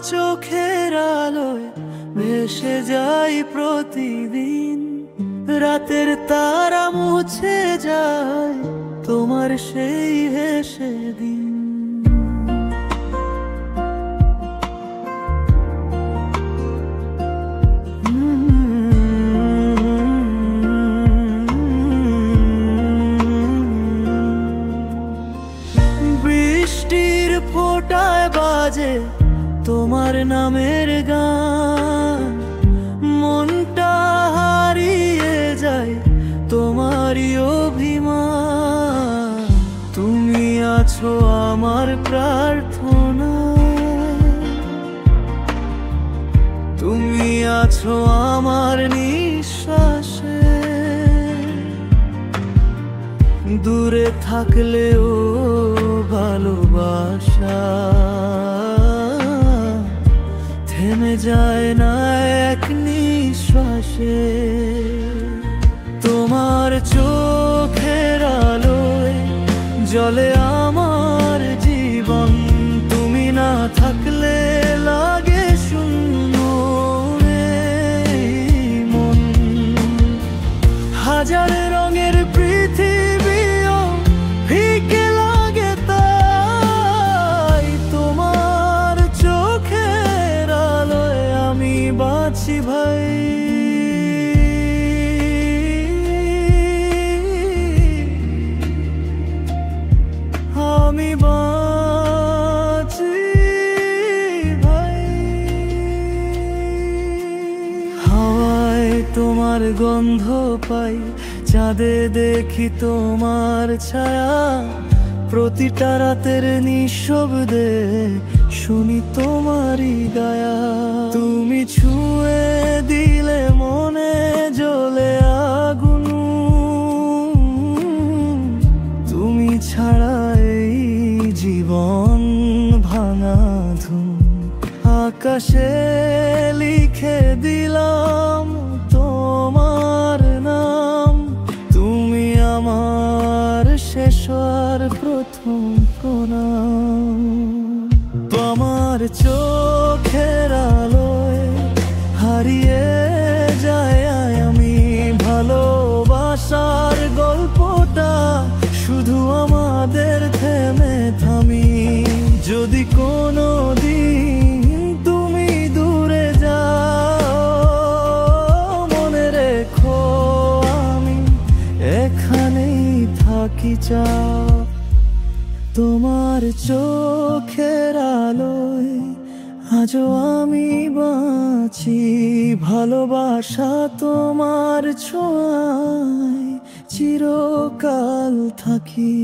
চোখের আলোয় ভেসে যাই প্রতিদিন, রাতের তারা মুছে যায় তোমার সেই হেসে দিন। বৃষ্টির ফোঁটায় বাজে তোমার নামের গান, মনটা হারিয়ে যায় তোমারই অভিমান। তুমি আছো আমার প্রার্থনা, তুমি আছো আমার নিঃশ্বাসে। দূরে থাকলেও ভালোবাসা থেমে যায় না এক নিঃশ্বাসে। তোমার চোখের আলোয় জ্বলে আমার জীবন, তুমি না থাকলে লাগে শূন্য এই মন। হাজার রঙের পৃথিবীও ফিকে লাগে তাই, তোমার চোখের আলোয় আমি বাঁচি ভাই। আমি বাঁচি ভাই। হাওয়ায় তোমার গন্ধ পাই, চাঁদে দেখি তোমার ছায়া, প্রতিটা রাতের নিঃশব্দে শুনি তোমারই গায়া। তুমি ছুঁয়ে দিলে মনে জ্বলে আগুন, তুমি ছাড়া এই জীবন ভাঙা ধুম। আকাশে লিখে দিলাম তোমার নাম, তুমি আমার শেষ আর প্রথম প্রণাম। তোমার চোখের আলোয় হারিয়ে যায় আমি ভালোবাসার গল্পটা, শুধু আমাদের থেমে থামি। যদি কোনো দিন তুমি দূরে যাও, মনে রেখো আমি এখানেই থাকি চাও। তোমার চোখের আলোয় আজও আমি বাঁচি, ভালোবাসা তোমার ছোঁয়ায় চিরকাল থাকি।